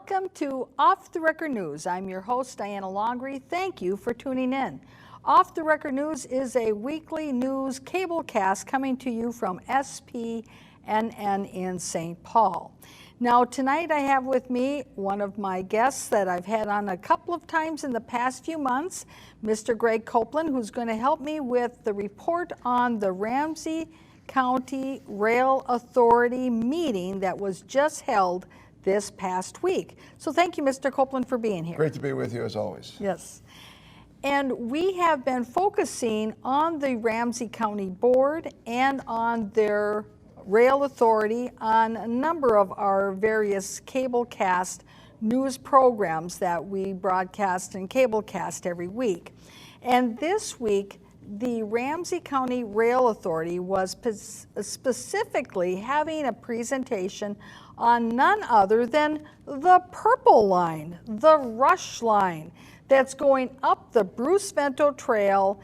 Welcome to Off the Record News. I'm your host, Diana Longry. Thank you for tuning in. Off the Record News is a weekly news cablecast coming to you from SPNN in St. Paul. Now, tonight I have with me one of my guests that I've had on a couple of times in the past few months, Mr. Greg Copeland, who's going to help me with the report on the Ramsey County Rail Authority meeting that was just held this past week. So thank you, Mr. Copeland, for being here. Great to be with you as always. Yes. And we have been focusing on the Ramsey County Board and on their rail authority on a number of our various cablecast news programs that we broadcast and cablecast every week. And this week, the Ramsey County Rail Authority was specifically having a presentation on none other than the Purple Line, the Rush Line, that's going up the Bruce Vento Trail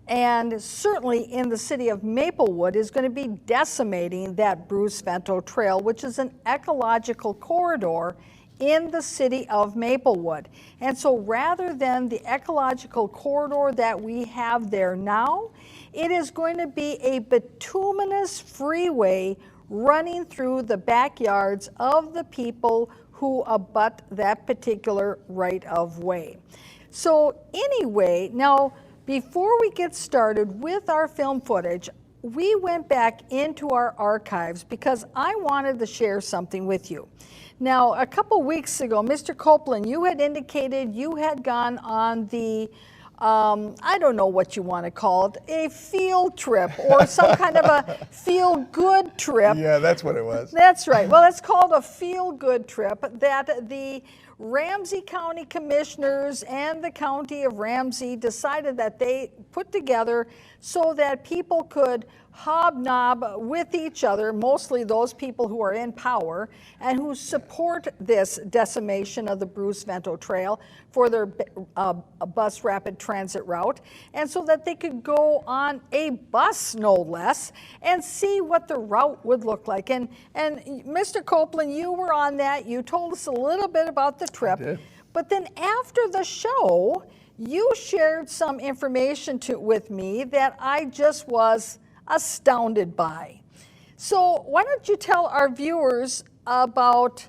and certainly in the city of Maplewood is going to be decimating that Bruce Vento Trail, which is an ecological corridor in the city of Maplewood. And so rather than the ecological corridor that we have there now, it is going to be a bituminous freeway running through the backyards of the people who abut that particular right of way. So anyway, now before we get started with our film footage, we went back into our archives because I wanted to share something with you. Now, a couple weeks ago, Mr. Copeland, you had indicated you had gone on the I don't know what you want to call it, a field trip or some kind of a feel-good trip. Yeah, that's what it was. That's right. Well, it's called a feel-good trip that the Ramsey County Commissioners and the County of Ramsey decided that they put together so that people could hobnob with each other, mostly those people who are in power and who support this decimation of the Bruce Vento Trail for their bus rapid transit route, and so that they could go on a bus, no less, and see what the route would look like. And Mr. Copeland, you were on that. You told us a little bit about the trip. I did. But then after the show, you shared some information with me that I just was astounded by. So why don't you tell our viewers about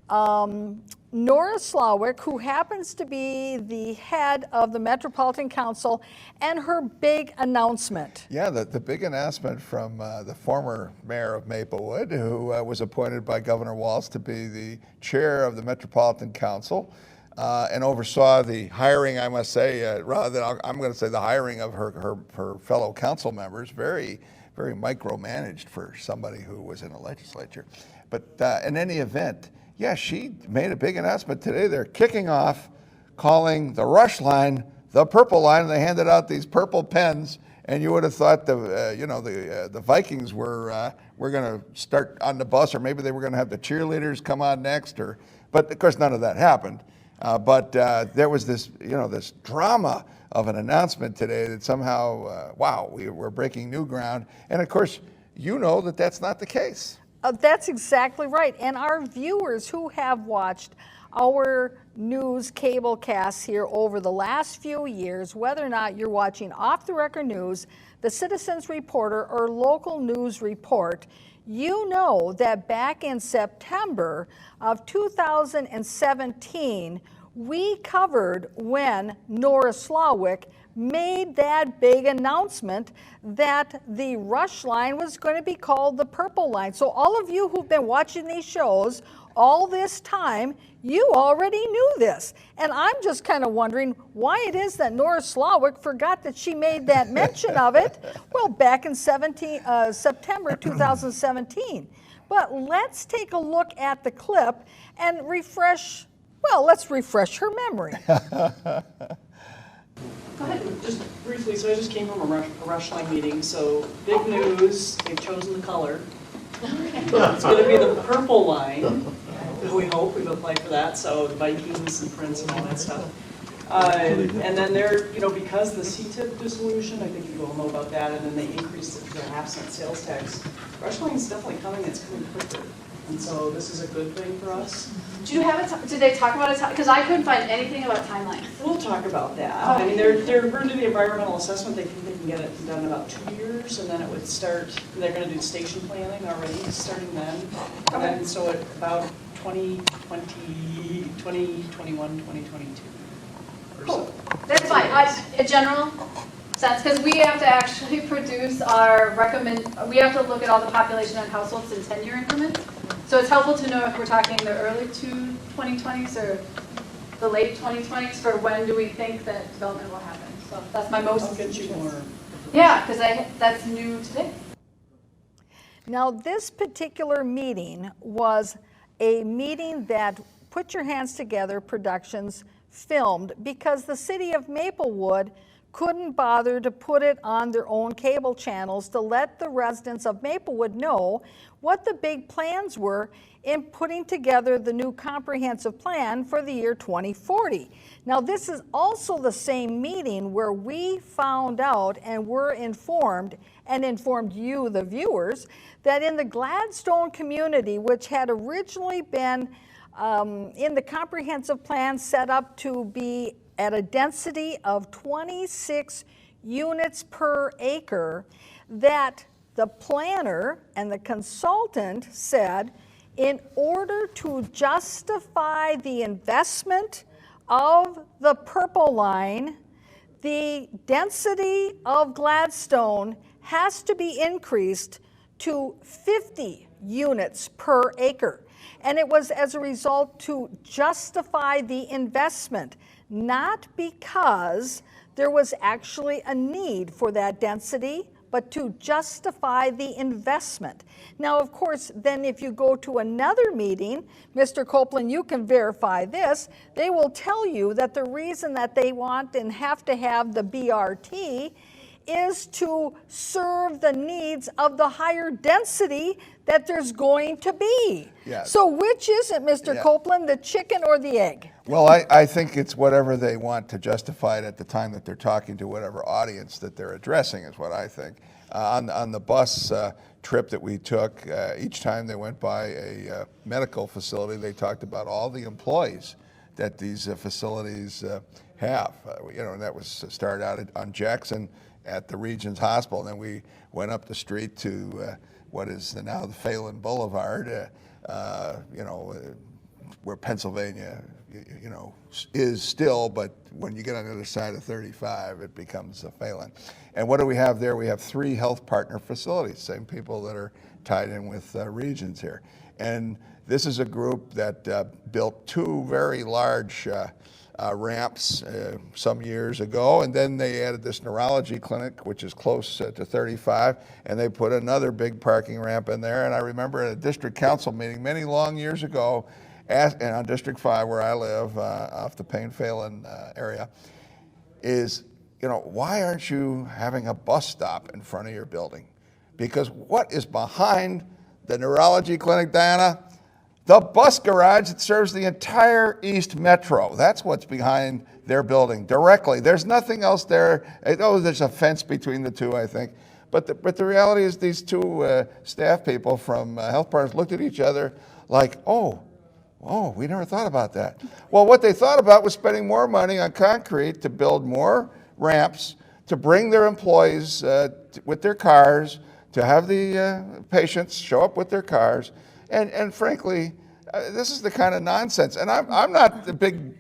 Nora Slawick, who happens to be the head of the Metropolitan Council, and her big announcement. Yeah, the big announcement from the former mayor of Maplewood, who was appointed by Governor Walz to be the chair of the Metropolitan Council and oversaw the hiring, I must say, rather than I'm going to say the hiring of her fellow council members, very micromanaged for somebody who was in the legislature. But in any event, yeah, she made a big announcement today. They're kicking off calling the Rush Line the Purple Line, and they handed out these purple pens. And you would have thought the Vikings were going to start on the bus, or maybe they were going to have the cheerleaders come on next. But of course, none of that happened. But there was this drama of an announcement today that somehow, wow, we're breaking new ground. And of course, you know that that's not the case. That's exactly right. And our viewers who have watched our news cable casts here over the last few years, whether or not you're watching Off the Record News, the Citizens Reporter, or Local News Report, you know that back in September of 2017, we covered when Nora Slawick made that big announcement that the Rush Line was going to be called the Purple Line. So all of you who've been watching these shows all this time, you already knew this. And I'm just kind of wondering why it is that Nora Slawick forgot that she made that mention of it, well, back in September 2017. But let's take a look at the clip and let's refresh her memory. Go ahead. Just briefly, so I just came from a Rush Line meeting, so big news, they've chosen the color. It's going to be the Purple Line, we hope. We've applied for that, so the Vikings and Prince and all that stuff. And then they're, because the CTIP dissolution, I think you all know about that, and then they increased the half-cent sales tax. Rush Line's definitely coming, it's coming quicker. And so this is a good thing for us. Do you have a, did they talk about a, because I couldn't find anything about timeline. We'll talk about that. I mean, they're going to do the environmental assessment, they think they can get it done in about 2 years, and then it would start, they're going to do station planning already, starting then. And then, so at about 2021, 2022 or Cool. so. That's fine. In general sense, because we have to actually produce our we have to look at all the population and households in 10-year increments. So it's helpful to know if we're talking the early 2020s or the late 2020s for when do we think that development will happen. So that's my most. I'll get you more. Yeah, because that's new today. Now, this particular meeting was a meeting that Put Your Hands Together Productions filmed because the city of Maplewood couldn't bother to put it on their own cable channels to let the residents of Maplewood know what the big plans were in putting together the new comprehensive plan for the year 2040. Now, this is also the same meeting where we found out and were informed, and informed you, the viewers, that in the Gladstone community, which had originally been in the comprehensive plan set up to be at a density of 26 units per acre, that the planner and the consultant said in order to justify the investment of the Purple Line, the density of Gladstone has to be increased to 50 units per acre. And it was as a result to justify the investment, not because there was actually a need for that density, but to justify the investment. Now, of course, then if you go to another meeting, Mr. Copeland, you can verify this, they will tell you that the reason that they want and have to have the BRT is to serve the needs of the higher density that there's going to be. Yeah. So which is it, Mr. Yeah. Copeland, the chicken or the egg? Well, I think it's whatever they want to justify it at the time that they're talking to whatever audience that they're addressing is what I think. On the bus trip that we took, each time they went by a medical facility, they talked about all the employees that these facilities have. And that was started out on Jackson at the Regions Hospital, and then we went up the street to what is now the Phelan Boulevard, where Pennsylvania, is still, but when you get on the other side of 35, it becomes a Phelan. And what do we have there? We have 3 health partner facilities, same people that are tied in with Regions here. And this is a group that built 2 very large ramps some years ago, and then they added this neurology clinic, which is close to 35, and they put another big parking ramp in there. And I remember at a district council meeting many long years ago, and on District 5 where I live, off the Payne-Phelan area, is, why aren't you having a bus stop in front of your building? Because what is behind the neurology clinic, Diana? The bus garage that serves the entire East Metro. That's what's behind their building directly. There's nothing else there. There's a fence between the two, I think. But the reality is these 2 staff people from Health Partners looked at each other like, oh, we never thought about that. Well, what they thought about was spending more money on concrete to build more ramps, to bring their employees with their cars, to have the patients show up with their cars. And frankly, this is the kind of nonsense. And I'm not the big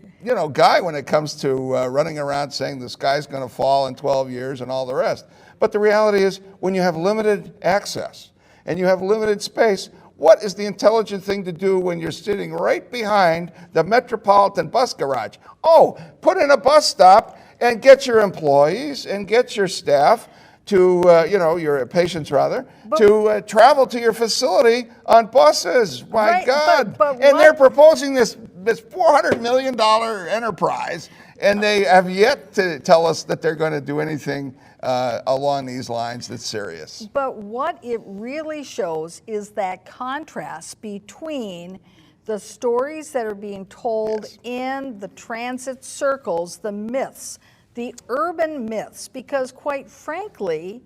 guy when it comes to running around saying the sky's going to fall in 12 years and all the rest. But the reality is when you have limited access and you have limited space, what is the intelligent thing to do when you're sitting right behind the Metropolitan bus garage? Oh, put in a bus stop and get your employees and get your staff to, your patients rather, to travel to your facility on buses. My Right, God. but And they're what- proposing this $400 million enterprise, and they have yet to tell us that they're going to do anything along these lines that's serious. But what it really shows is that contrast between the stories that are being told Yes. in the transit circles, the myths, the urban myths, because quite frankly,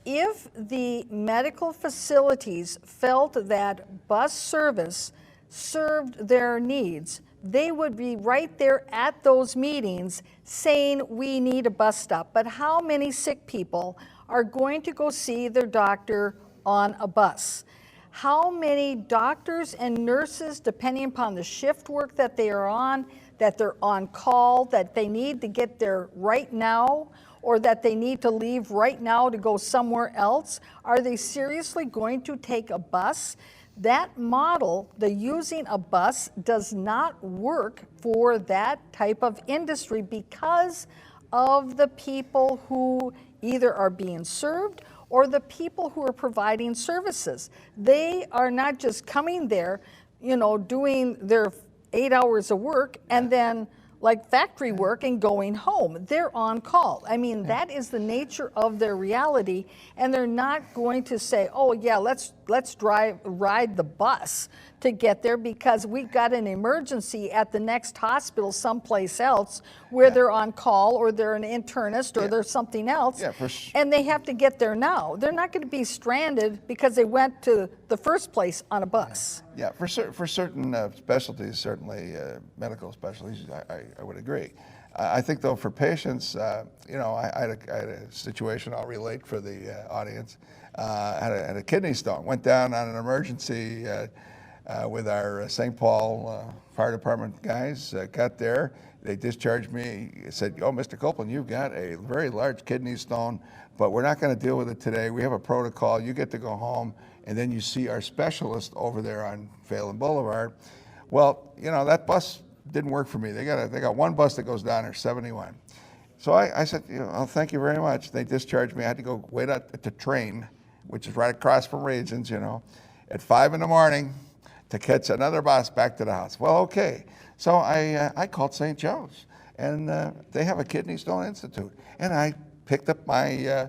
if the medical facilities felt that bus service served their needs, they would be right there at those meetings saying we need a bus stop. But how many sick people are going to go see their doctor on a bus? How many doctors and nurses, depending upon the shift work that they are on, that they're on call, that they need to get there right now, or that they need to leave right now to go somewhere else? Are they seriously going to take a bus? That model, the using a bus, does not work for that type of industry because of the people who either are being served or the people who are providing services. They are not just coming there, doing their 8 hours of work and then like factory work and going home. They're on call. I mean, that is the nature of their reality, and they're not going to say, oh yeah, let's ride the bus to get there because we've got an emergency at the next hospital someplace else where they're on call or they're an internist or they're something else, and they have to get there now. They're not going to be stranded because they went to the first place on a bus. Yeah, for certain specialties, certainly medical specialties, I would agree. I think though for patients, I had a situation I'll relate for the audience. Had a kidney stone. Went down on an emergency with our St. Paul Fire Department guys. Got there. They discharged me. Said, "Oh, Mr. Copeland, you've got a very large kidney stone, but we're not going to deal with it today. We have a protocol. You get to go home, and then you see our specialist over there on Phelan Boulevard." Well, that bus didn't work for me. They got one bus that goes down there, 71. So I said, thank you very much. They discharged me. I had to go wait at the train, which is right across from Regions, at 5 in the morning to catch another bus back to the house. Well, okay. So I called St. Joe's, and they have a kidney stone institute. And I picked up my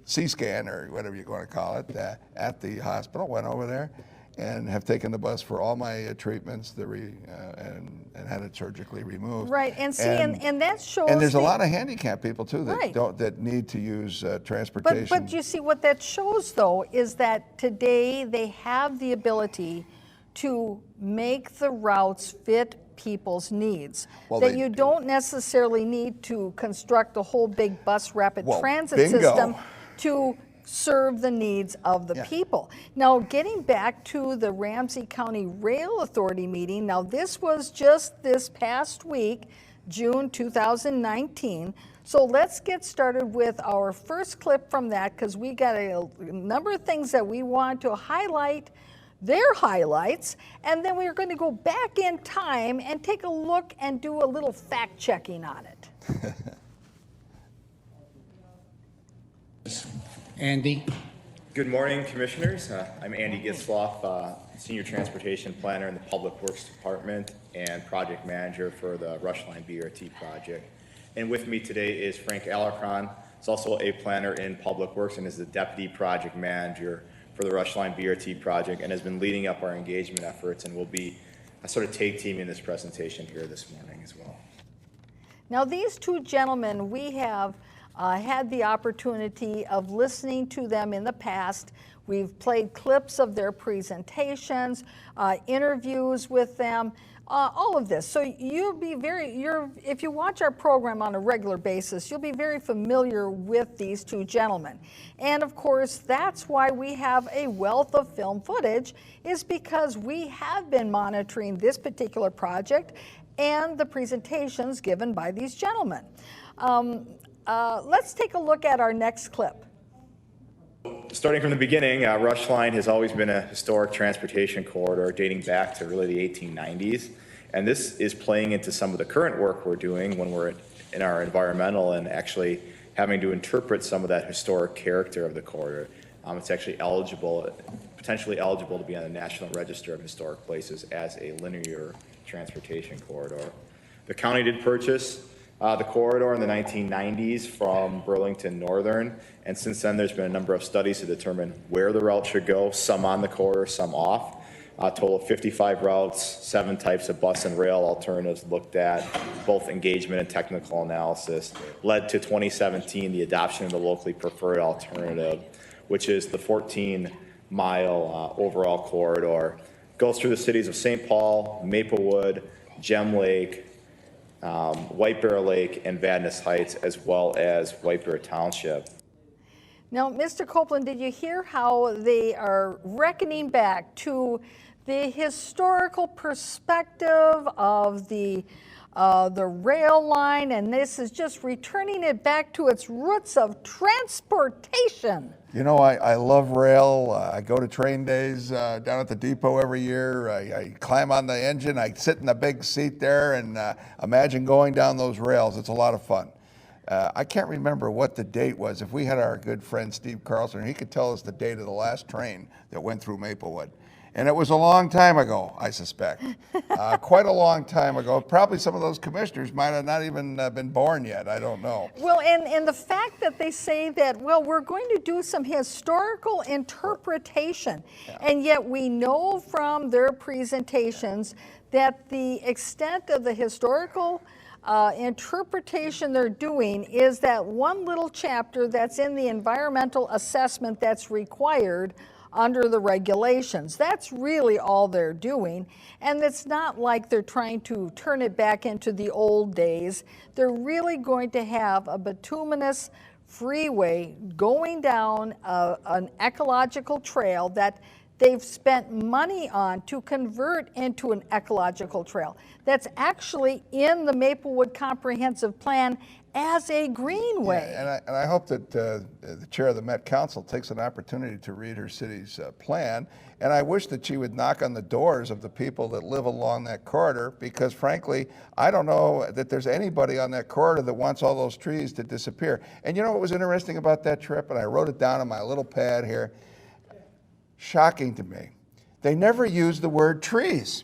C-scan or whatever you're going to call it at the hospital, went over there, and have taken the bus for all my treatments and had it surgically removed. Right, and see, and that shows. And there's a lot of handicapped people too that need to use transportation. But you see, what that shows though is that today they have the ability to make the routes fit people's needs. Well, that you don't necessarily need to construct a whole big bus rapid transit system to serve the needs of the people. Now, getting back to the Ramsey County Rail Authority meeting, now this was just this past week, June 2019. So let's get started with our first clip from that because we got a number of things that we want to highlight, their highlights, and then we're going to go back in time and take a look and do a little fact checking on it. Andy. Good morning, Commissioners. I'm Andy Gitzloff, Senior Transportation Planner in the Public Works Department and Project Manager for the Rush Line BRT project. And with me today is Frank Alarcon. He's also a planner in Public Works and is the Deputy Project Manager for the Rush Line BRT project and has been leading up our engagement efforts and will be a sort of tag teaming this presentation here this morning as well. Now, these two gentlemen, we have had the opportunity of listening to them in the past. We've played clips of their presentations, interviews with them, all of this. So you'll be if you watch our program on a regular basis, you'll be very familiar with these two gentlemen. And of course, that's why we have a wealth of film footage, is because we have been monitoring this particular project and the presentations given by these gentlemen. Let's take a look at our next clip. Starting from the beginning, Rush Line has always been a historic transportation corridor dating back to really the 1890s. And this is playing into some of the current work we're doing when we're in our environmental and actually having to interpret some of that historic character of the corridor. It's actually potentially eligible to be on the National Register of Historic Places as a linear transportation corridor. The county did purchase the corridor in the 1990s from Burlington Northern, and since then there's been a number of studies to determine where the route should go, some on the corridor, some off. A total of 55 routes, 7 types of bus and rail alternatives looked at, both engagement and technical analysis, led to 2017 the adoption of the locally preferred alternative, which is the 14 mile overall corridor. Goes through the cities of St. Paul, Maplewood, Gem Lake, White Bear Lake, and Vadnais Heights, as well as White Bear Township. Now, Mr. Copeland, did you hear how they are reckoning back to the historical perspective of the rail line, and this is just returning it back to its roots of transportation? You know, I love rail. I go to train days down at the depot every year. I climb on the engine. I sit in the big seat there and imagine going down those rails. It's a lot of fun. I can't remember what the date was. If we had our good friend Steve Carlson, he could tell us the date of the last train that went through Maplewood. And it was a long time ago, I suspect. Quite a long time ago. Probably some of those commissioners might have not even been born yet. I don't know. Well, and the fact that they say that, well, we're going to do some historical interpretation, and yet we know from their presentations that the extent of the historical interpretation they're doing is that one little chapter that's in the environmental assessment that's required under the regulations. That's really all they're doing. And it's not like they're trying to turn it back into the old days. They're really going to have a bituminous freeway going down an ecological trail that they've spent money on to convert into an ecological trail that's actually in the Maplewood Comprehensive Plan as a greenway. Yeah, and I hope that the chair of the Met Council takes an opportunity to read her city's plan. And I wish that she would knock on the doors of the people that live along that corridor, because frankly, I don't know that there's anybody on that corridor that wants all those trees to disappear. And you know what was interesting about that trip? And I wrote it down on my little pad here. Shocking to me. They never used the word trees.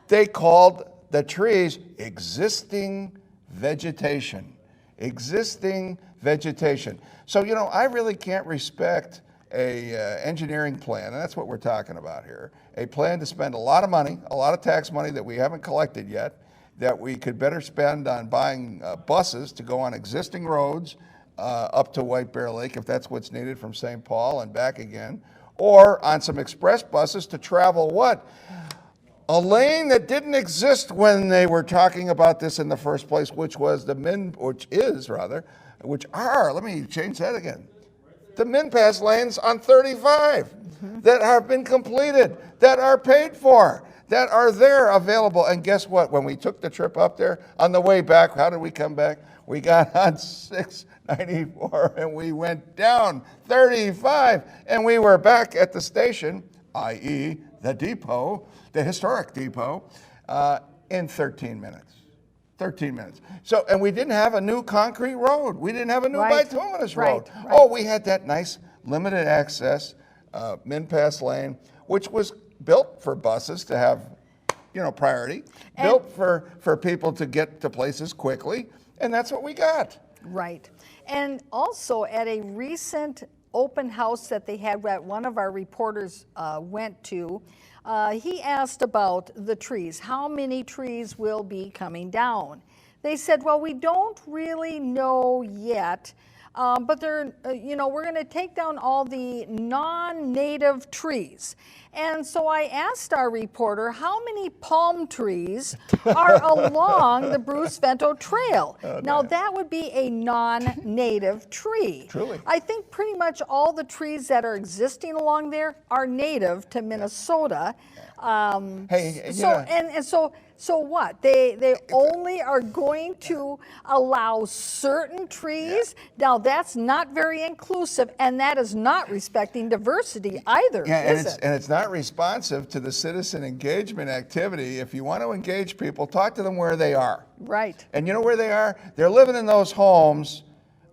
They called the trees existing vegetation. Existing vegetation. So, you know, I really can't respect a engineering plan, and that's what we're talking about here. A plan to spend a lot of money, a lot of tax money that we haven't collected yet, that we could better spend on buying buses to go on existing roads up to White Bear Lake, if that's what's needed from St. Paul and back again, or on some express buses to travel what? A lane that didn't exist when they were talking about this in the first place, which are, let me change that again, the MnPAS lanes on 35 that have been completed, that are paid for, that are there available. And guess what? When we took the trip up there, on the way back, how did we come back? We got on 694 and we went down 35 and we were back at the station, i.e. the depot, the historic depot, in 13 minutes. 13 minutes. So, and we didn't have a new concrete road. We didn't have a new bituminous road. Right. Oh, we had that nice limited access MnPAS lane, which was built for buses to have, you know, priority, built for people to get to places quickly, and that's what we got. Right. And also at a recent open house that they had that one of our reporters went to, he asked about the trees. How many trees will be coming down? They said, well, we don't really know yet, but they're, we're going to take down all the non-native trees. And so I asked our reporter how many palm trees are along the Bruce Vento Trail. Now that would be a non-native tree. Truly. I think pretty much all the trees that are existing along there are native to Minnesota. So what? They only are going to allow certain trees. Now that's not very inclusive, and that is not respecting diversity either, is it? And it's not responsive to the citizen engagement activity. If you want to engage people, talk to them where they are. Right. And you know where they are? They're living in those homes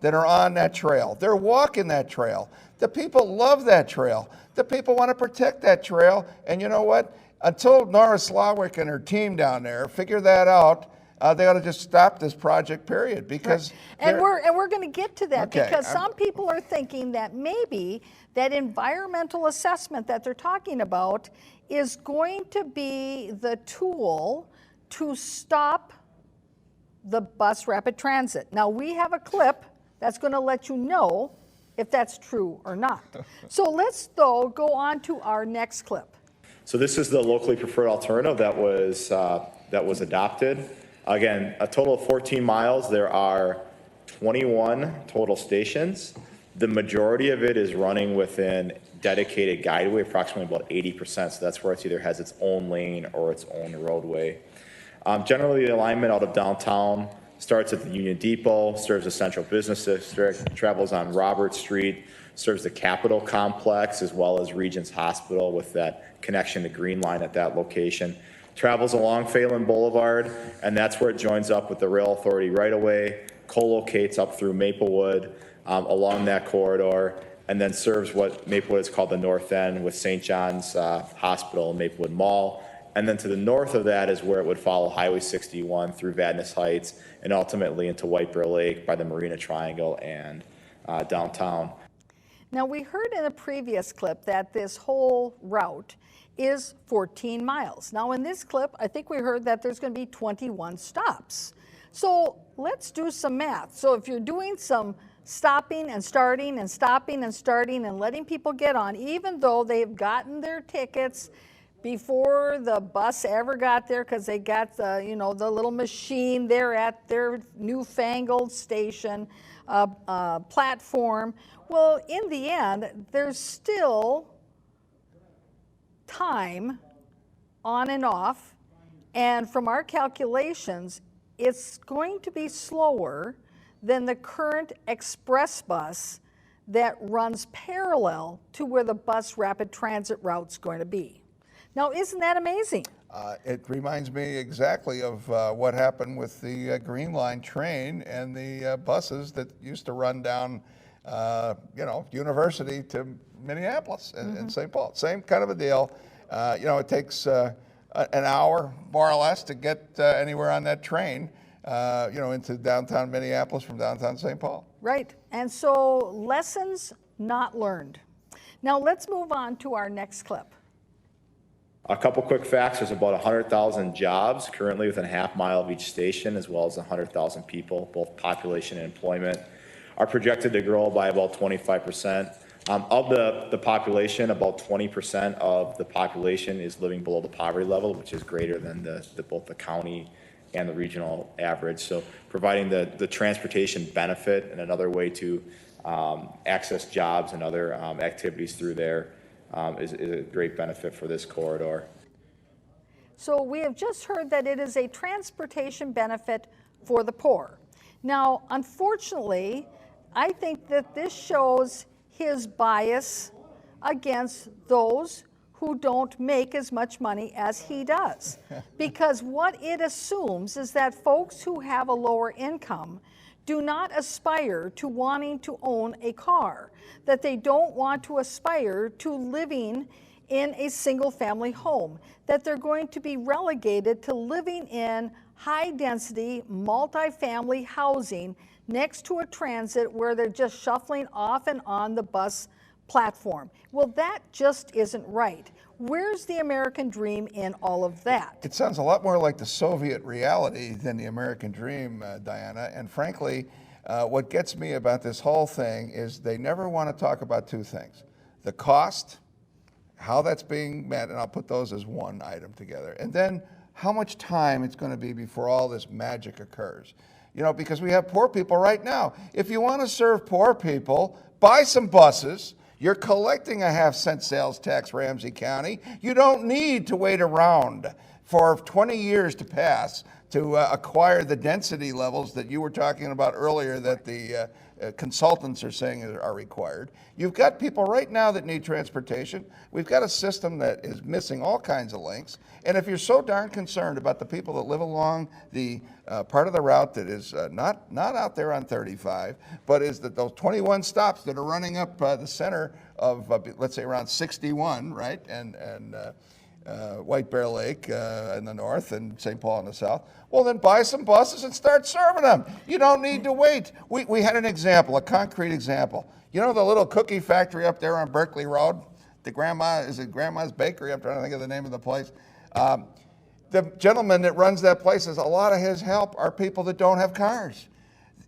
that are on that trail. They're walking that trail. The people love that trail. The people want to protect that trail. And you know what? Until Nora Slawick and her team down there figure that out, they ought to just stop this project, period. Because and we're going to get to that, Okay, because some people are thinking that maybe that environmental assessment that they're talking about is going to be the tool to stop the bus rapid transit. Now we have a clip that's going to let you know if that's true or not. So let's, though, go on to our next clip. So this is the locally preferred alternative that was adopted. Again, a total of 14 miles. There are 21 total stations. The majority of it is running within dedicated guideway, approximately about 80%. So that's where it either has its own lane or its own roadway. Generally, the alignment out of downtown starts at the Union Depot, serves the Central Business District, travels on Robert Street, serves the Capitol Complex, as well as Regents Hospital with that connection to Green Line at that location. Travels along Phelan Boulevard, and that's where it joins up with the Rail Authority right-of-way, co-locates up through Maplewood along that corridor, and then serves what Maplewood is called the North End with St. John's Hospital and Maplewood Mall. And then to the north of that is where it would follow Highway 61 through Vadnais Heights and ultimately into White Bear Lake by the Marina Triangle and downtown. Now, we heard in a previous clip that this whole route is 14 miles. Now, in this clip, I think we heard that there's going to be 21 stops. So let's do some math. So if you're doing some stopping and starting and stopping and starting and letting people get on, even though they've gotten their tickets before the bus ever got there, because they got the, you know, the little machine there at their newfangled station platform. Well, in the end, there's still time on and off, and from our calculations, it's going to be slower than the current express bus that runs parallel to where the bus rapid transit route's going to be. Now, isn't that amazing? It reminds me exactly of what happened with the Green Line train and the buses that used to run down, University to Minneapolis and St. Paul. Same kind of a deal. It takes an hour, more or less, to get anywhere on that train, into downtown Minneapolis from downtown St. Paul. Right. And so, lessons not learned. Now, let's move on to our next clip. A couple quick facts. There's about 100,000 jobs currently within a half mile of each station, as well as 100,000 people, both population and employment, are projected to grow by about 25%. Of the population, about 20% of the population is living below the poverty level, which is greater than both the county and the regional average. So providing the transportation benefit and another way to access jobs and other activities through there is a great benefit for this corridor. So we have just heard that it is a transportation benefit for the poor. Now, unfortunately, I think that this shows his bias against those who don't make as much money as he does. Because what it assumes is that folks who have a lower income do not aspire to wanting to own a car, that they don't want to aspire to living in a single family home, that they're going to be relegated to living in high density multifamily housing next to a transit where they're just shuffling off and on the bus platform. Well, that just isn't right. Where's the American dream in all of that? It sounds a lot more like the Soviet reality than the American dream, Diana. And frankly, what gets me about this whole thing is they never want to talk about two things: the cost, how that's being met, and I'll put those as one item together, and then how much time it's going to be before all this magic occurs. Because we have poor people right now. If you want to serve poor people, buy some buses. You're collecting a 0.5-cent sales tax, Ramsey County. You don't need to wait around for 20 years to pass to acquire the density levels that you were talking about earlier that the consultants are saying are required. You've got people right now that need transportation. We've got a system that is missing all kinds of links. And if you're so darn concerned about the people that live along the part of the route that is not out there on 35, but is that those 21 stops that are running up the center of, let's say, around 61, right, and White Bear Lake in the north and St. Paul in the south, well, then buy some buses and start serving them. You don't need to wait. We had an example, a concrete example. The little cookie factory up there on Berkeley Road? Is it Grandma's Bakery? I'm trying to think of the name of the place. The gentleman that runs that place says a lot of his help are people that don't have cars.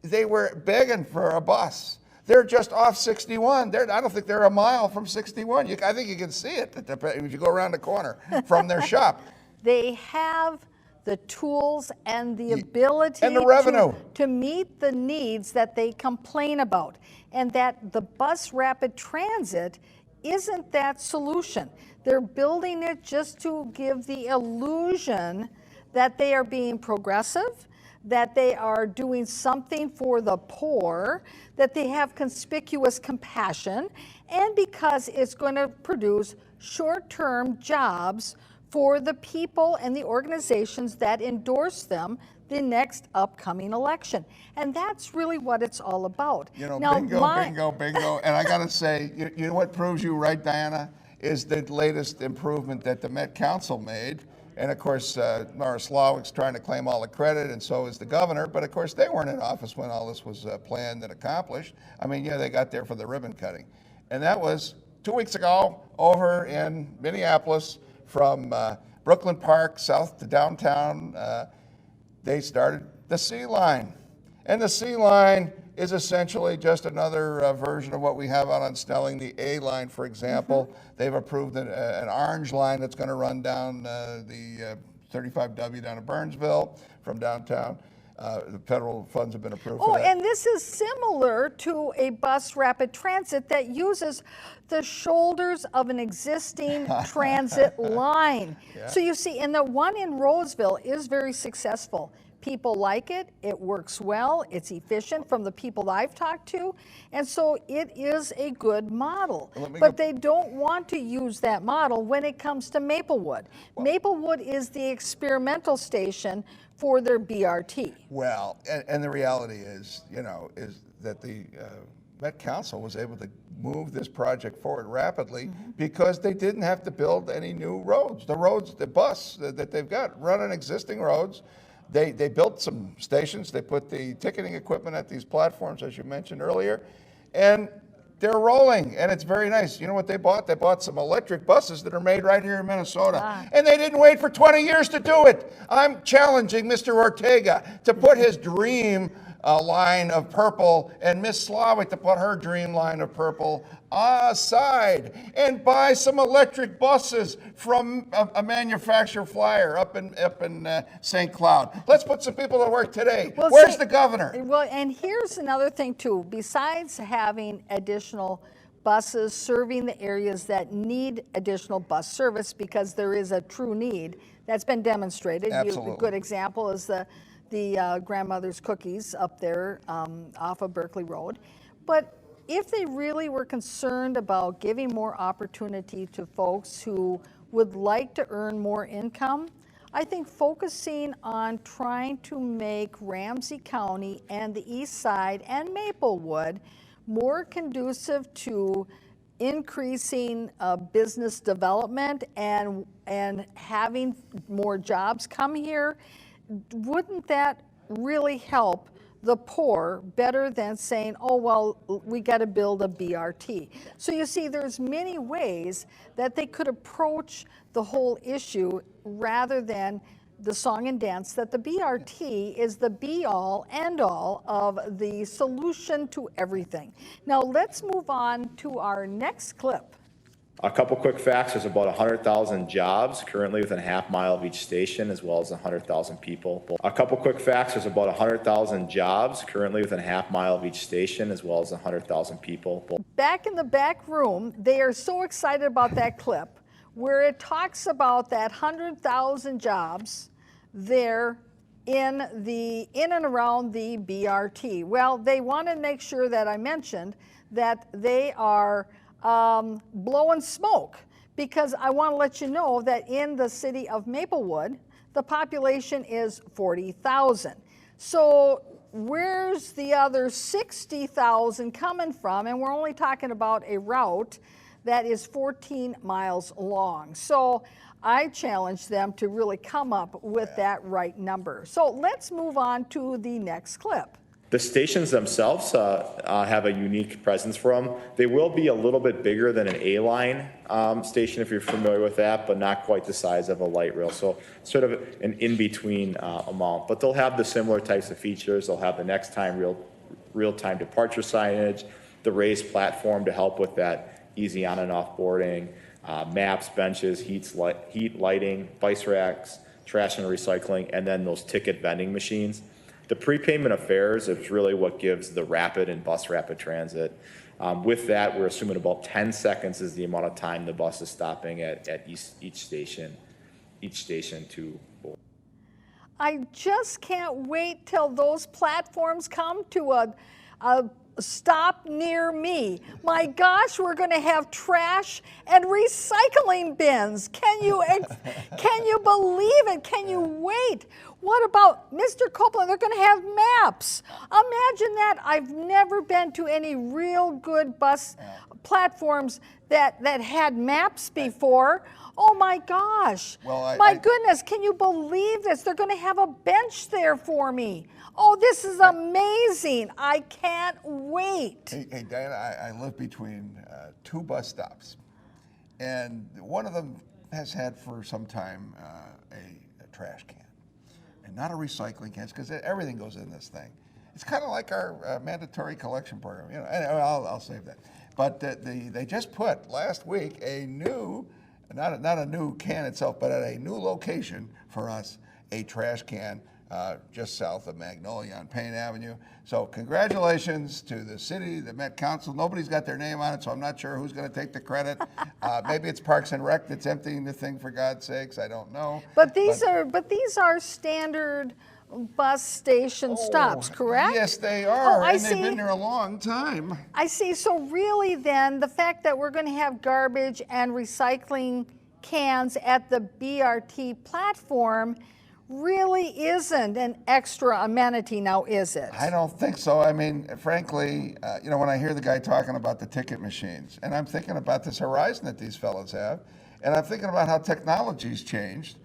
They were begging for a bus. They're just off 61. I don't think they're a mile from 61. I think you can see it if you go around the corner from their shop. They have the tools and the ability And the revenue. to meet the needs that they complain about. And that the bus rapid transit isn't that solution. They're building it just to give the illusion that they are being progressive, that they are doing something for the poor, that they have conspicuous compassion, and because it's going to produce short-term jobs for the people and the organizations that endorse them the next upcoming election. And that's really what it's all about. You know, Now, bingo. And I got to say, you know what proves you right, Diana, is the latest improvement that the Met Council made. And of course, Mara Slawick's trying to claim all the credit, and so is the governor. But of course, they weren't in office when all this was planned and accomplished. I mean, yeah, they got there for the ribbon cutting. And that was 2 weeks ago over in Minneapolis from Brooklyn Park south to downtown. They started the C line. And the C line is essentially just another version of what we have out on Snelling, the A line, for example. They've approved an orange line that's going to run down the 35W down to Burnsville from downtown. The federal funds have been approved for that. and this is similar to a bus rapid transit that uses the shoulders of an existing transit line. So you see, and the one in Roseville is very successful. People like it, it works well, it's efficient from the people that I've talked to, and so it is a good model. But they don't want to use that model when it comes to Maplewood. Maplewood is the experimental station for their BRT. Well, and the reality is, is that the Met Council was able to move this project forward rapidly because they didn't have to build any new roads. The bus that they've got run on existing roads. They built some stations. They put the ticketing equipment at these platforms, as you mentioned earlier, and they're rolling, and it's very nice. You know what they bought? They bought some electric buses that are made right here in Minnesota, and they didn't wait for 20 years to do it. I'm challenging Mr. Ortega to put his dream line of purple and Miss Slawick to put her dream line of purple aside and buy some electric buses from a manufacturer flyer up in St. Cloud. Let's put some people to work today. Well, Where's the governor? Well, and here's another thing too. Besides having additional buses serving the areas that need additional bus service, because there is a true need that's been demonstrated. Absolutely. A good example is the Grandmother's Cookies up there off of Berkeley Road. But if they really were concerned about giving more opportunity to folks who would like to earn more income, I think focusing on trying to make Ramsey County and the East Side and Maplewood more conducive to increasing business development and having more jobs come here, wouldn't that really help the poor better than saying, oh, well, we got to build a BRT? So you see, there's many ways that they could approach the whole issue rather than the song and dance that the BRT is the be-all, end-all of the solution to everything. Now let's move on to our next clip. A couple quick facts: there's about 100,000 jobs currently within a half mile of each station, as well as 100,000 people. A couple quick facts: there's about 100,000 jobs currently within a half mile of each station, as well as 100,000 people. Back in the back room, they are so excited about that clip where it talks about that 100,000 jobs there in and around the BRT. Well, they want to make sure that I mentioned that they are blowing smoke, because I want to let you know that in the city of Maplewood, the population is 40,000. So where's the other 60,000 coming from? And we're only talking about a route that is 14 miles long. So I challenge them to really come up with that right number. So let's move on to the next clip. The stations themselves have a unique presence for them. They will be a little bit bigger than an A-line station, if you're familiar with that, but not quite the size of a light rail. So sort of an in-between amount. But they'll have the similar types of features. They'll have the next time real-time departure signage. the raised platform to help with that easy on and off boarding, maps, benches, heat lighting, bike racks, trash and recycling, and then those ticket vending machines. The prepayment of fares is really what gives the rapid and bus rapid transit. With that, we're assuming about 10 seconds is the amount of time the bus is stopping at each station to board. I just can't wait till those platforms come to a stop near me. My gosh, we're going to have trash and recycling bins. Can you believe it? Can you wait? What about Mr. Copeland? They're going to have maps. Imagine that. I've never been to any real good bus platforms that had maps before. Oh my gosh. Well, my goodness, can you believe this? They're going to have a bench there for me. Oh, this is amazing. I can't wait. Hey Diana, I live between two bus stops, and one of them has had for some time a trash can, and not a recycling can, because everything goes in this thing. It's kind of like our mandatory collection program. Anyway, I'll save that. But they just put last week a new, not a new can itself, but at a new location for us, a trash can just south of Magnolia on Payne Avenue. So congratulations to the city, the Met Council. Nobody's got their name on it, so I'm not sure who's going to take the credit. Maybe it's Parks and Rec that's emptying the thing, for God's sakes. I don't know. But these are standard bus station stops, correct? Yes, they are, I and see. they've been there a long time. I see. So really then, the fact that we're going to have garbage and recycling cans at the BRT platform really isn't an extra amenity now, is it? I don't think so. I mean, frankly, when I hear the guy talking about the ticket machines, and I'm thinking about this horizon that these fellows have, and I'm thinking about how technology's changed,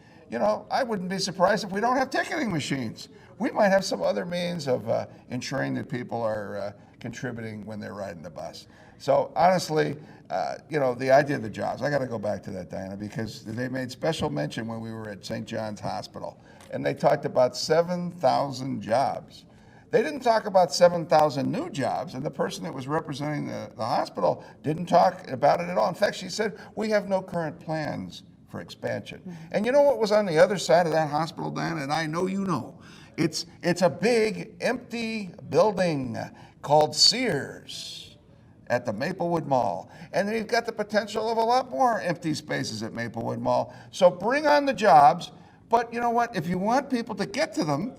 I wouldn't be surprised if we don't have ticketing machines. We might have some other means of ensuring that people are contributing when they're riding the bus. So honestly, the idea of the jobs, I got to go back to that, Diana, because they made special mention when we were at St. John's Hospital, and they talked about 7,000 jobs. They didn't talk about 7,000 new jobs, and the person that was representing the hospital didn't talk about it at all. In fact, she said, we have no current plans for expansion. And you know what was on the other side of that hospital, Diana, and I know you know. It's a big empty building called Sears at the Maplewood Mall. And they've got the potential of a lot more empty spaces at Maplewood Mall. So bring on the jobs, but you know what? If you want people to get to them,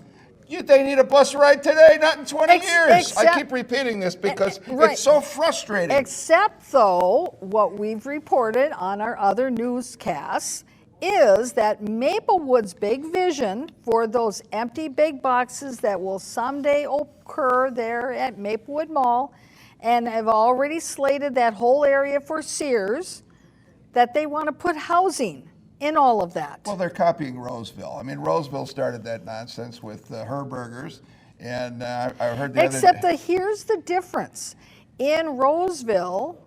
they need a bus ride today, not in 20 years. I keep repeating this because it's so frustrating. Except, though, what we've reported on our other newscasts is that Maplewood's big vision for those empty big boxes that will someday occur there at Maplewood Mall, and have already slated that whole area for Sears, that they want to put housing in all of that. Well, they're copying Roseville. I mean, Roseville started that nonsense with Herberger's, and I heard the Except other day. here's the difference. In Roseville,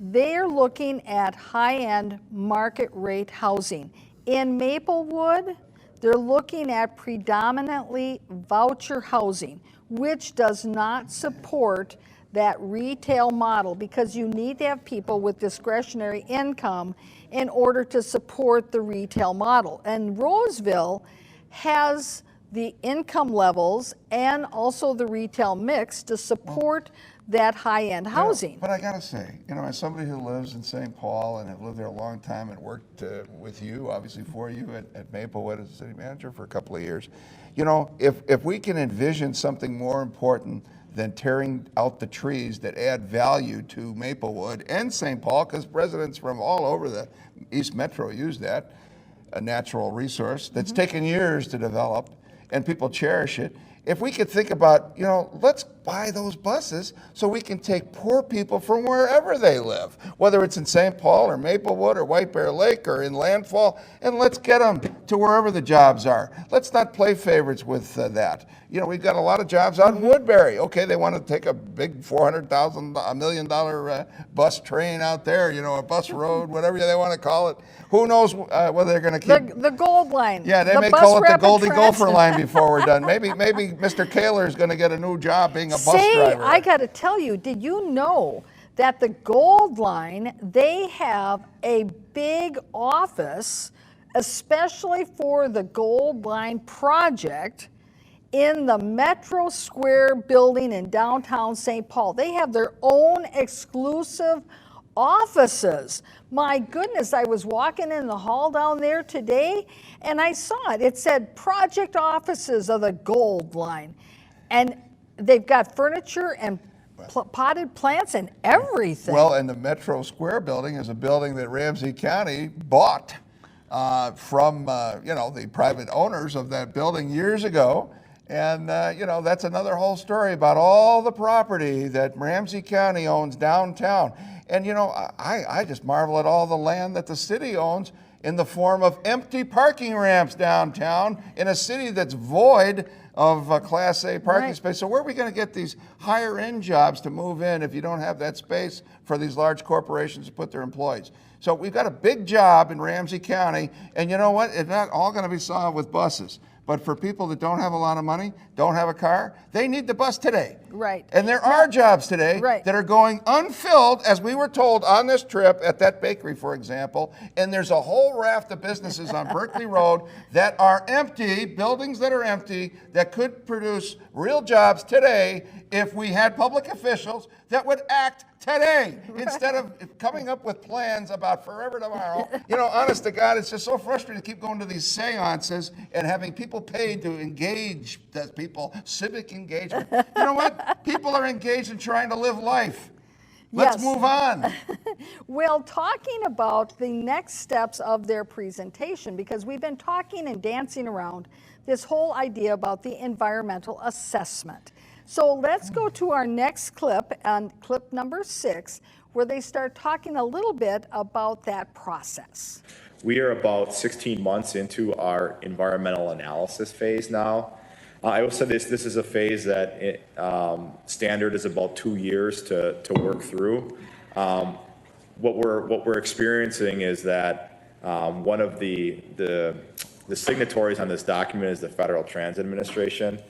they're looking at high-end market rate housing. In Maplewood, they're looking at predominantly voucher housing, which does not support that retail model, because you need to have people with discretionary income in order to support the retail model. And Roseville has the income levels and also the retail mix to support that high-end housing. But I gotta say, as somebody who lives in St. Paul and have lived there a long time and worked with you, obviously for you at Maplewood as a city manager for a couple of years, if we can envision something more important than tearing out the trees that add value to Maplewood and St. Paul, because residents from all over the East Metro use that, a natural resource that's taken years to develop, and people cherish it. If we could think about, let's buy those buses so we can take poor people from wherever they live, whether it's in St. Paul or Maplewood or White Bear Lake or in Landfall, and let's get them to wherever the jobs are. Let's not play favorites with that. We've got a lot of jobs out in Woodbury. Okay, they want to take a big $400,000, $1 million bus train out there, a bus road, whatever they want to call it. Who knows whether they're going to keep... The Gold Line. Yeah, they may call it the Goldie Gopher line before we're done. Maybe Mr. Kaler is going to get a new job being being a bus driver. I got to tell you, did you know that the Gold Line, they have a big office, especially for the Gold Line project, in the Metro Square building in downtown St. Paul. They have their own exclusive offices. My goodness, I was walking in the hall down there today and I saw it. It said project offices of the Gold Line. And they've got furniture and potted plants and everything. Well, and the Metro Square building is a building that Ramsey County bought from the private owners of that building years ago. And, that's another whole story about all the property that Ramsey County owns downtown. And, I just marvel at all the land that the city owns in the form of empty parking ramps downtown in a city that's void of Class A parking space. So where are we going to get these higher end jobs to move in if you don't have that space for these large corporations to put their employees? So we've got a big job in Ramsey County, and you know what? It's not all going to be solved with buses. But for people that don't have a lot of money, don't have a car, they need the bus today. Right. And there are jobs today that are going unfilled, as we were told on this trip at that bakery, for example. And there's a whole raft of businesses on Berkeley Road that are empty, buildings that are empty, that could produce real jobs today if we had public officials that would act today instead of coming up with plans about forever tomorrow. Honest to God, it's just so frustrating to keep going to these seances and having people paid to engage people, civic engagement. You know what? People are engaged in trying to live life. Let's move on. Well, talking about the next steps of their presentation, because we've been talking and dancing around this whole idea about the environmental assessment. So let's go to our next clip, and clip number 6, where they start talking a little bit about that process. We are about 16 months into our environmental analysis phase now. I will say this is a phase that standard is about 2 years to work through. What we're experiencing is that one of the signatories on this document is the Federal Transit Administration.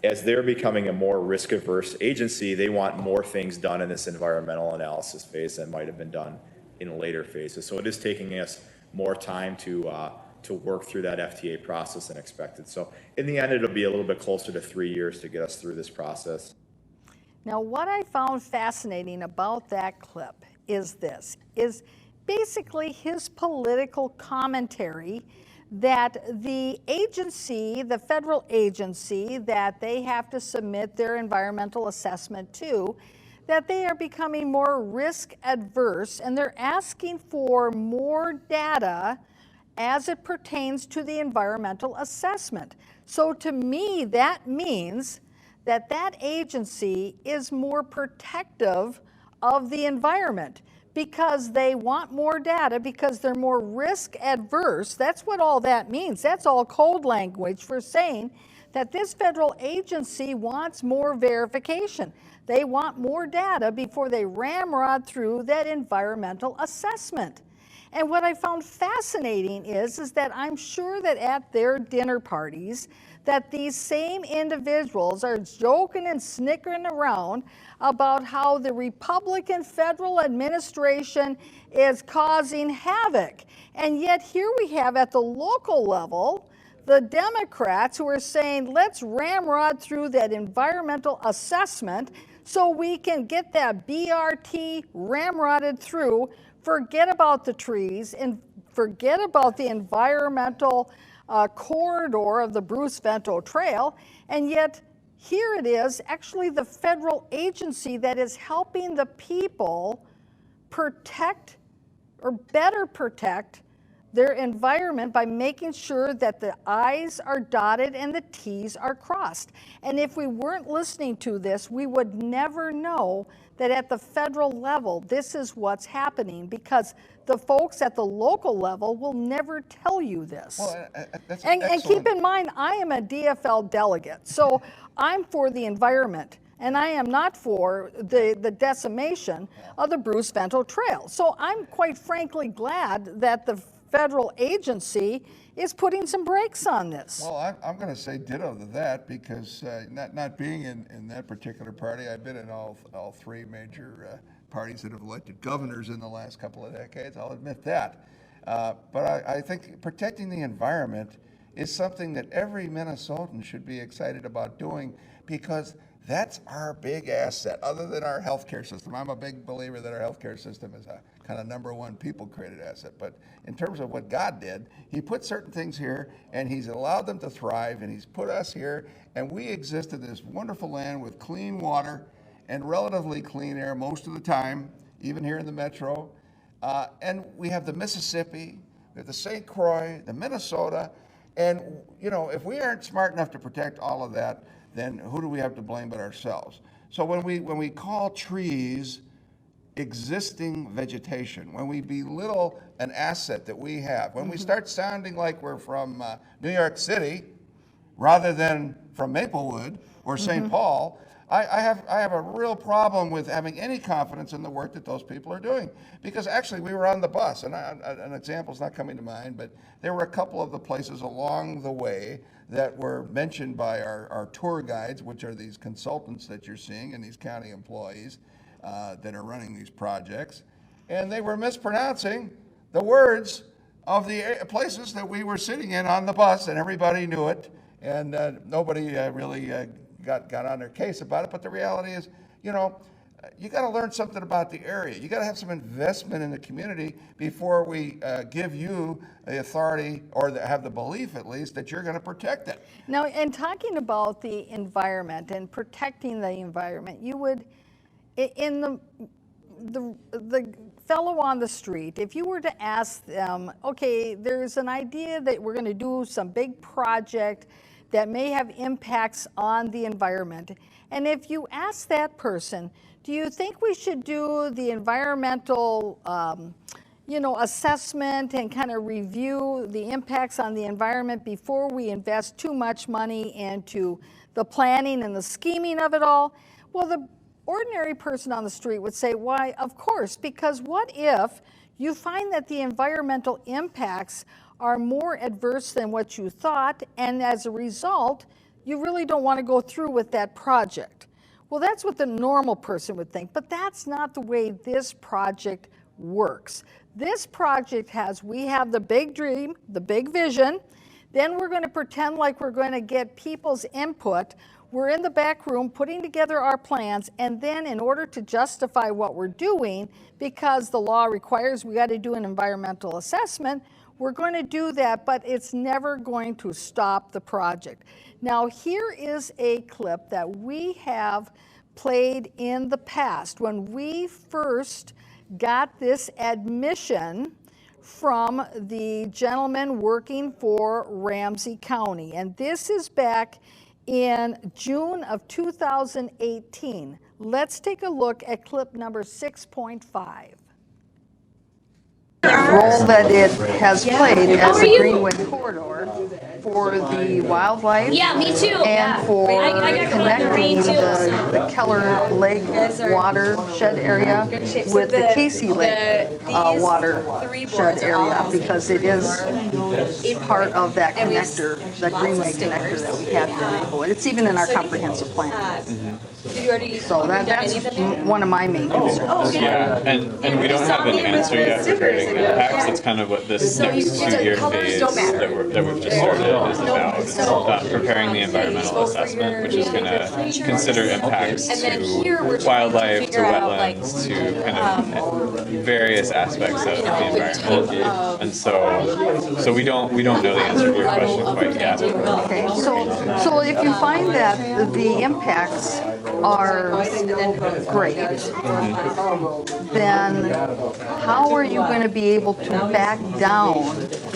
As they're becoming a more risk-averse agency, they want more things done in this environmental analysis phase that might have been done in later phases. So it is taking us more time to work through that FTA process than expected. So in the end, it'll be a little bit closer to 3 years to get us through this process. Now, what I found fascinating about that clip is basically his political commentary that the agency, the federal agency that they have to submit their environmental assessment to, that they are becoming more risk adverse and they're asking for more data as it pertains to the environmental assessment. So to me, that means that that agency is more protective of the environment because they want more data, because they're more risk adverse. That's what all that means. That's all code language for saying that this federal agency wants more verification. They want more data before they ramrod through that environmental assessment. And what I found fascinating is that I'm sure that at their dinner parties, that these same individuals are joking and snickering around about how the Republican federal administration is causing havoc. And yet here we have at the local level, the Democrats who are saying, let's ramrod through that environmental assessment so we can get that BRT ramrodded through, forget about the trees, and forget about the environmental corridor of the Bruce Vento Trail, and yet here it is, actually the federal agency that is helping the people protect or better protect their environment by making sure that the I's are dotted and the T's are crossed. And if we weren't listening to this, we would never know that at the federal level, this is what's happening, because the folks at the local level will never tell you this. Well, that's and excellent. keep in mind, I am a DFL delegate, so I'm for the environment, and I am not for the decimation of the Bruce Vento Trail. So I'm quite frankly glad that the federal agency is putting some brakes on this. Well, I'm going to say ditto to that because not being in that particular party, I've been in all three major parties that have elected governors in the last couple of decades. I'll admit that. But I think protecting the environment is something that every Minnesotan should be excited about doing because that's our big asset, other than our healthcare system. I'm a big believer that our healthcare system is a kind of number one people-created asset. But in terms of what God did, He put certain things here, and He's allowed them to thrive, and He's put us here, and we exist in this wonderful land with clean water and relatively clean air most of the time, even here in the metro. And we have the Mississippi, we have the St. Croix, the Minnesota, and you know, if we aren't smart enough to protect all of that, then who do we have to blame but ourselves? So when we call trees existing vegetation, when we belittle an asset that we have, when we start sounding like we're from New York City rather than from Maplewood or St. Paul, I have a real problem with having any confidence in the work that those people are doing. Because actually we were on the bus, and an example's not coming to mind, but there were a couple of the places along the way that were mentioned by our tour guides, which are these consultants that you're seeing and these county employees that are running these projects. And they were mispronouncing the words of the places that we were sitting in on the bus, and everybody knew it, and nobody really got on their case about it. But the reality is, you know, you got to learn something about the area. You got to have some investment in the community before we give you the authority or have the belief, at least, that you're going to protect it. Now, in talking about the environment and protecting the environment, you would, in the fellow on the street, if you were to ask them, okay, there's an idea that we're going to do some big project that may have impacts on the environment, and if you ask that person, do you think we should do the environmental assessment and kind of review the impacts on the environment before we invest too much money into the planning and the scheming of it all? Well, the ordinary person on the street would say, why, of course, because what if you find that the environmental impacts are more adverse than what you thought, and as a result, you really don't want to go through with that project? Well, that's what the normal person would think, but that's not the way this project works. This project we have the big dream, the big vision, then we're going to pretend like we're going to get people's input. We're in the back room putting together our plans, and then in order to justify what we're doing, because the law requires we got to do an environmental assessment, we're going to do that, but it's never going to stop the project. Now, here is a clip that we have played in the past when we first got this admission from the gentleman working for Ramsey County. And this is back in June of 2018. Let's take a look at clip number 6.5. Role that it has played as a Greenwood corridor for the wildlife. Yeah, me too. And for I got connecting green too, the Keller Lake watershed area with the Casey Lake watershed area, because it is part of that connector, that Greenway connector that we have here in Maplewood. It's even in our comprehensive plan. Did you already? So that's one of my main concerns. Yeah, and we don't have an answer yet regarding impacts. That's kind of what this next 2-year phase that we've just started is about. Preparing the environmental assessment, which is going to consider impacts to wildlife, to wetlands, to kind of various aspects of the environment. And so we don't know the answer to your question quite yet. Okay, so if you find that the impacts are great, then how are you going to be able to back down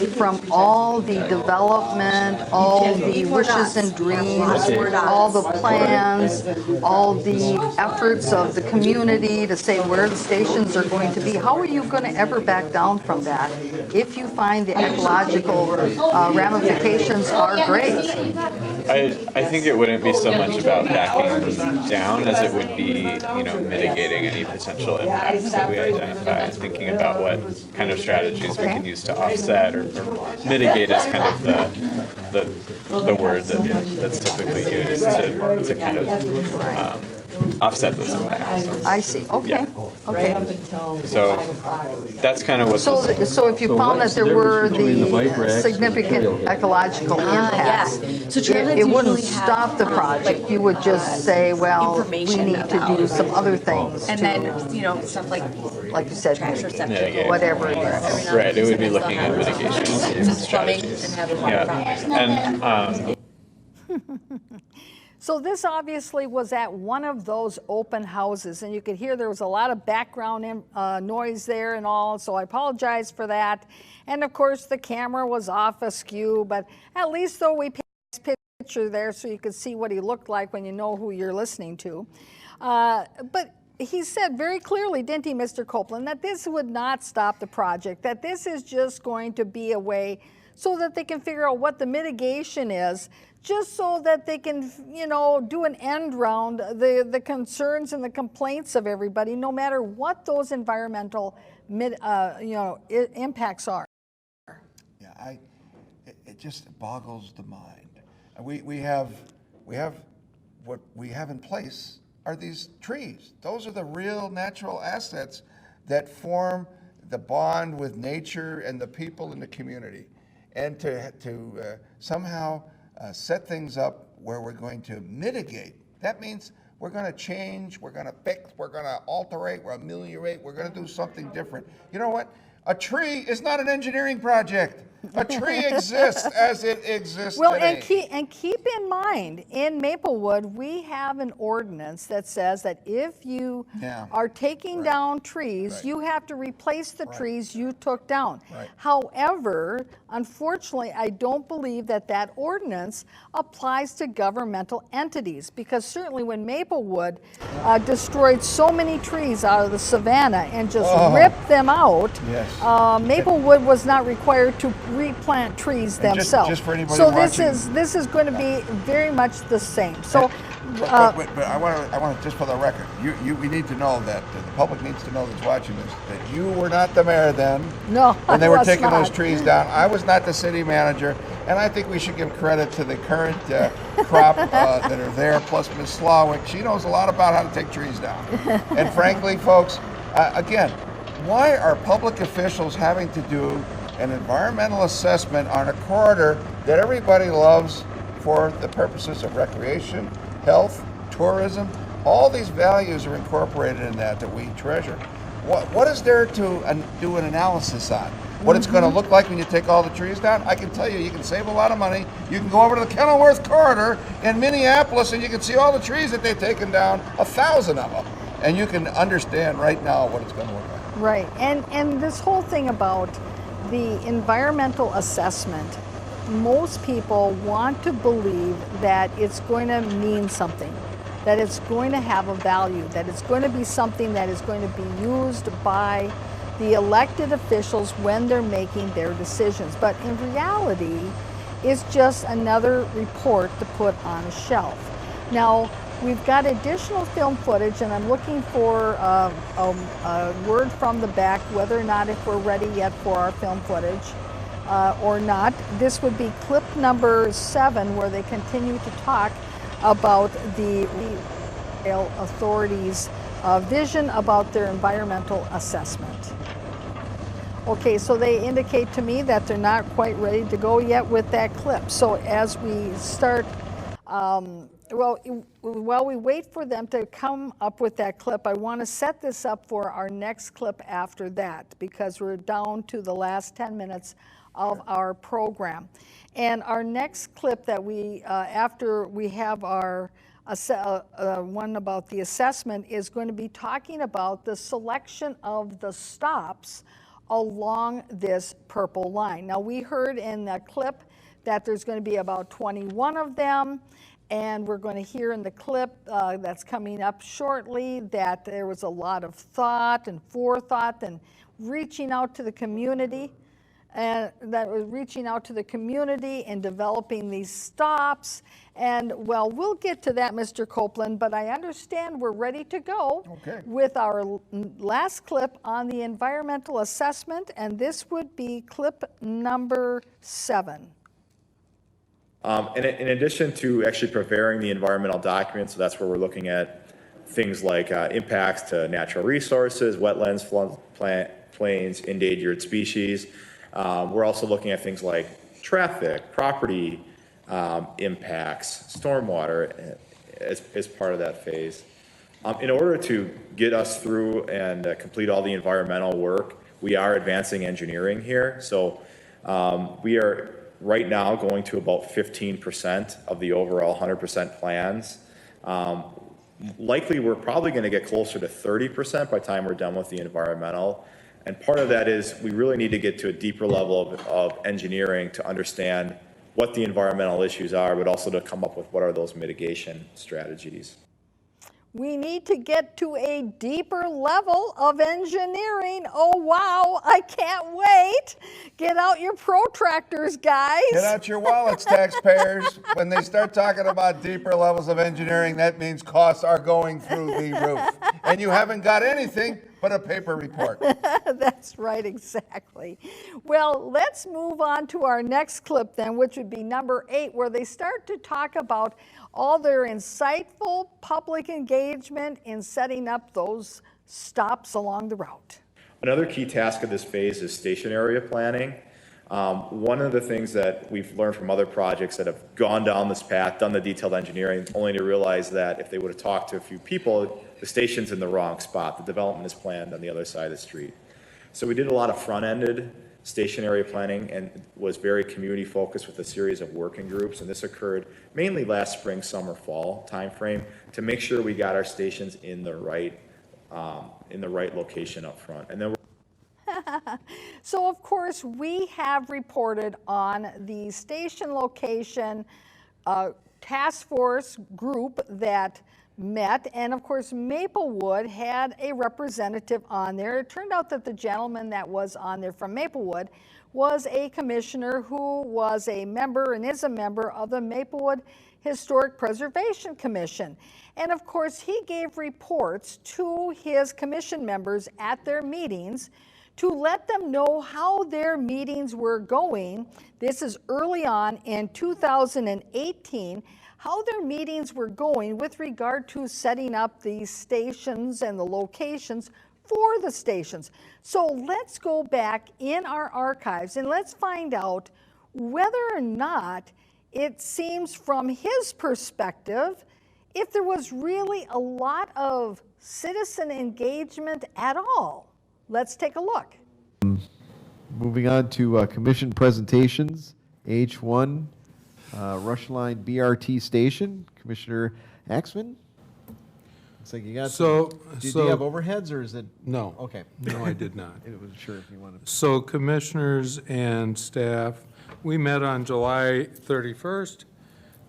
from all the development, all the wishes and dreams, all the plans, all the efforts of the community to say where the stations are going to be. How are you going to ever back down from that if you find the ecological ramifications are great? I think it wouldn't be so much about backing down as it would be, mitigating any potential impacts that we identify, thinking about what kind of strategies we can use to offset or mitigate is kind of the word that's typically used to kind of offset those impacts. I see, okay, Yeah. okay. So that's kind of what So, this, so if you found that there were the significant ecological impacts, So trailheads it wouldn't usually have, stop the project. You would just say, well, we information need to do about- some other things and to, then, stuff like like you said, trash or septic. Mitigate. whatever it is. right, it would be looking at mitigation Plumbing strategies. and having water Yeah, problems. and So this obviously was at one of those open houses, and you could hear there was a lot of background noise there and all, so I apologize for that. And of course, the camera was off askew, but at least though we painted a picture there so you could see what he looked like when you know who you're listening to. But he said very clearly, didn't he, Mr. Copeland, that this would not stop the project, that this is just going to be a way so that they can figure out what the mitigation is, just so that they can, do an end round the concerns and the complaints of everybody, no matter what those environmental, impacts are. Yeah, it just boggles the mind. We have what we have in place are these trees. Those are the real natural assets that form the bond with nature and the people in the community. And to somehow set things up where we're going to mitigate, that means we're going to change, we're going to fix, we're going to alterate, we're ameliorate, we're going to do something different. You know what? A tree is not an engineering project. A tree exists as it exists Well, today. and keep in mind, in Maplewood, we have an ordinance that says that if you Yeah. are taking down trees, Right. you have to replace the trees you took down. Right. However, unfortunately, I don't believe that ordinance applies to governmental entities, because certainly when Maplewood destroyed so many trees out of the savanna and just ripped them out, Yes. Maplewood was not required to replant trees And just- themselves. just for anybody So watching- this is going to be very much the same. So, But I want to, just for the record, we need to know that, the public needs to know that's watching this, that you were not the mayor then. No, When they I were was taking those not. trees down. I was not the city manager, and I think we should give credit to the current crop that are there, plus Ms. Slawick. She knows a lot about how to take trees down. And frankly, folks, again, why are public officials having to do an environmental assessment on a corridor that everybody loves for the purposes of recreation, health, tourism? All these values are incorporated in that we treasure. What is there to do an analysis on? What it's going to look like when you take all the trees down? I can tell you, you can save a lot of money. You can go over to the Kenilworth corridor in Minneapolis and you can see all the trees that they've taken down, 1,000 of them. And you can understand right now what it's going to look like. right, and this whole thing about the environmental assessment, most people want to believe that it's going to mean something, that it's going to have a value, that it's going to be something that is going to be used by the elected officials when they're making their decisions. But in reality, it's just another report to put on a shelf. Now, we've got additional film footage, and I'm looking for a word from the back whether or not if we're ready yet for our film footage or not. This would be clip number 7, where they continue to talk about the rail authorities' vision about their environmental assessment. Okay, so they indicate to me that they're not quite ready to go yet with that clip. So as we start, while we wait for them to come up with that clip, I want to set this up for our next clip after that, because we're down to the last 10 minutes of our program. And our next clip that we, after we have our one about the assessment, is going to be talking about the selection of the stops along this purple line. Now, we heard in the clip that there's going to be about 21 of them, and we're going to hear in the clip that's coming up shortly that there was a lot of thought and forethought and reaching out to the community, and that was reaching out to the community and developing these stops. And well, we'll get to that, Mr. Copeland, but I understand we're ready to go with our last clip on the environmental assessment, and this would be clip number 7. In addition to actually preparing the environmental documents, so that's where we're looking at things like impacts to natural resources, wetlands, floodplains, endangered species. We're also looking at things like traffic, property impacts, stormwater as part of that phase. In order to get us through and complete all the environmental work, we are advancing engineering here. So we are right now going to about 15% of the overall 100% plans. Likely, we're probably going to get closer to 30% by the time we're done with the environmental. And part of that is we really need to get to a deeper level of engineering to understand what the environmental issues are, but also to come up with what are those mitigation strategies. We need to get to a deeper level of engineering. Oh, wow, I can't wait. Get out your protractors, guys. Get out your wallets, taxpayers. When they start talking about deeper levels of engineering, that means costs are going through the roof. And you haven't got anything but a paper report. That's right, exactly. Well, let's move on to our next clip then, which would be number 8, where they start to talk about all their insightful public engagement in setting up those stops along the route. Another key task of this phase is station area planning. One of the things that we've learned from other projects that have gone down this path, done the detailed engineering, only to realize that if they would have talked to a few people, the station's in the wrong spot. The development is planned on the other side of the street. So we did a lot of front-ended station area planning and was very community focused with a series of working groups. And this occurred mainly last spring, summer, fall timeframe to make sure we got our stations in the right location up front. And then So, of course, we have reported on the station location task force group that met, and of course Maplewood had a representative on there. It turned out that the gentleman that was on there from Maplewood was a commissioner who was a member and is a member of the Maplewood Historic Preservation Commission. And of course he gave reports to his commission members at their meetings to let them know how their meetings were going. This is early on in 2018, how their meetings were going with regard to setting up these stations and the locations for the stations. So let's go back in our archives and let's find out whether or not it seems from his perspective if there was really a lot of citizen engagement at all. Let's take a look. Moving on to commission presentations, H1, Rushline BRT Station, Commissioner Axman. Looks like you got do you have overheads or is it? No. Okay. No, I did not. I wasn't sure if you wanted. So commissioners and staff, we met on July 31st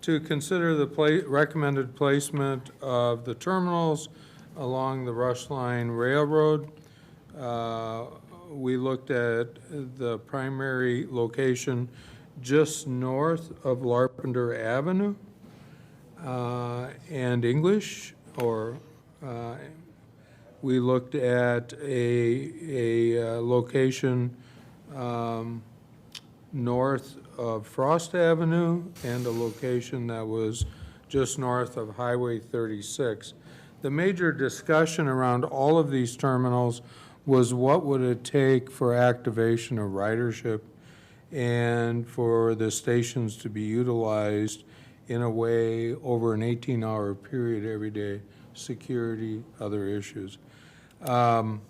to consider the recommended placement of the terminals along the Rushline Railroad. We looked at the primary location just north of Larpenteur Avenue and English, we looked at a location north of Frost Avenue and a location that was just north of Highway 36. The major discussion around all of these terminals was what would it take for activation of ridership and for the stations to be utilized in a way over an 18-hour period every day, security, other issues. Now,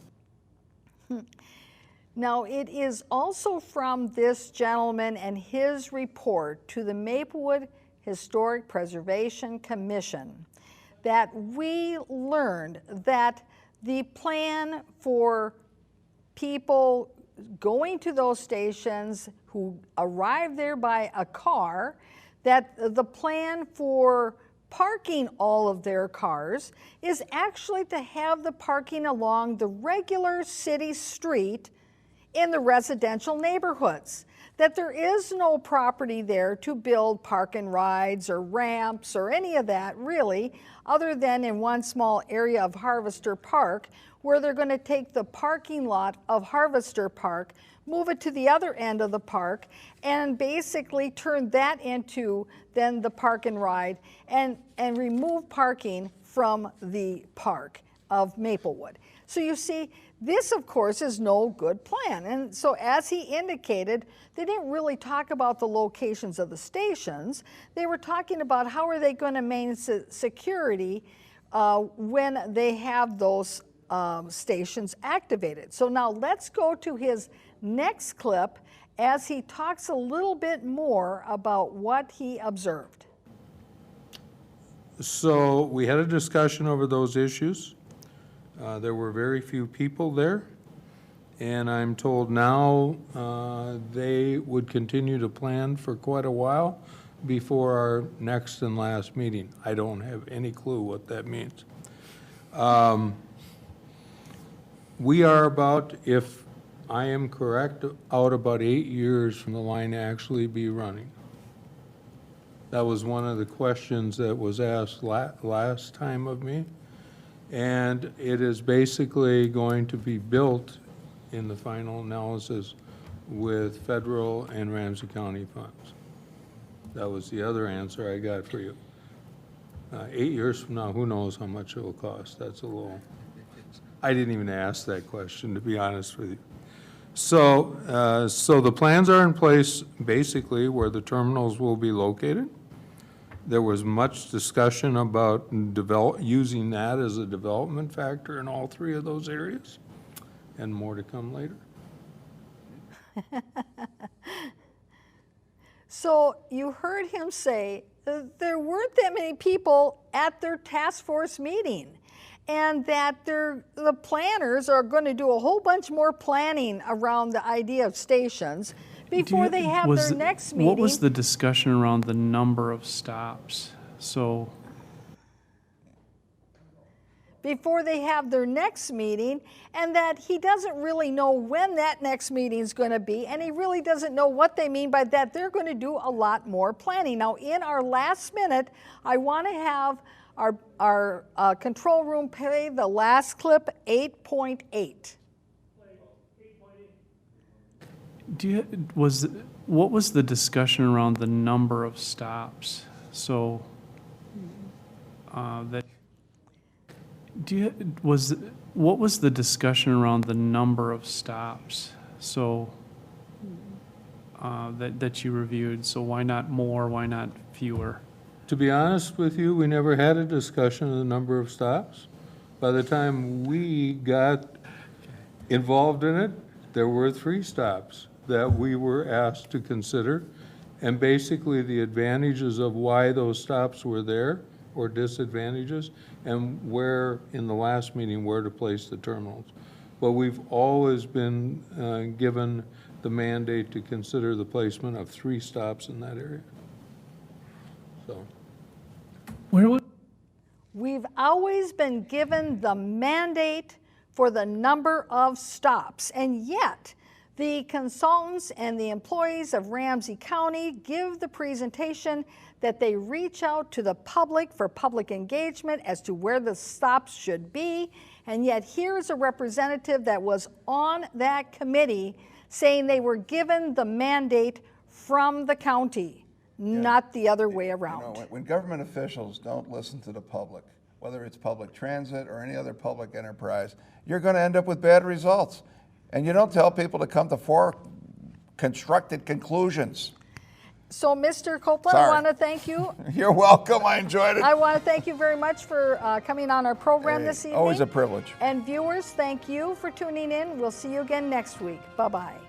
it is also from this gentleman and his report to the Maplewood Historic Preservation Commission that we learned that the plan for people going to those stations, who arrive there by a car, that the plan for parking all of their cars is actually to have the parking along the regular city street in the residential neighborhoods. That there is no property there to build park and rides or ramps or any of that really, other than in one small area of Harvester Park, where they're going to take the parking lot of Harvester Park, move it to the other end of the park, and basically turn that into then the park and ride, and remove parking from the park of Maplewood. So you see, this of course is no good plan. And so as he indicated, they didn't really talk about the locations of the stations. They were talking about how are they going to maintain security when they have those stations activated. So now let's go to his next clip as he talks a little bit more about what he observed. So we had a discussion over those issues. There were very few people there, and I'm told now they would continue to plan for quite a while before our next and last meeting. I don't have any clue what that means. We are about, if I am correct, out about 8 years from the line actually be running. That was one of the questions that was asked last time of me. And it is basically going to be built in the final analysis with federal and Ramsey County funds. That was the other answer I got for you. 8 years from now, who knows how much it will cost? That's a little, I didn't even ask that question, to be honest with you. So, so the plans are in place basically where the terminals will be located. There was much discussion about using that as a development factor in all three of those areas, and more to come later. So you heard him say there weren't that many people at their task force meeting, and that the planners are going to do a whole bunch more planning around the idea of stations before they have their next meeting. What was the discussion around the number of stops? So before they have their next meeting, and that he doesn't really know when that next meeting is going to be, and he really doesn't know what they mean by that. They're going to do a lot more planning. Now, in our last minute, I want to have our control room play the last clip, 8.8. What was the discussion around the number of stops? So what was the discussion around the number of stops? So that you reviewed. So why not more? Why not fewer? To be honest with you, we never had a discussion of the number of stops. By the time we got involved in it, there were 3 stops that we were asked to consider, and basically the advantages of why those stops were there, or disadvantages, and where, in the last meeting, where to place the terminals. But we've always been given the mandate to consider the placement of 3 stops in that area. So. We've always been given the mandate for the number of stops, and yet the consultants and the employees of Ramsey County give the presentation that they reach out to the public for public engagement as to where the stops should be, and yet here's a representative that was on that committee saying they were given the mandate from the county, not the other way around. You know, when government officials don't listen to the public, whether it's public transit or any other public enterprise, you're going to end up with bad results. And you don't tell people to come to constructed conclusions. So, Mr. Copeland, Sorry. I want to thank you. You're welcome. I enjoyed it. I want to thank you very much for coming on our program this evening. Always a privilege. And viewers, thank you for tuning in. We'll see you again next week. Bye-bye.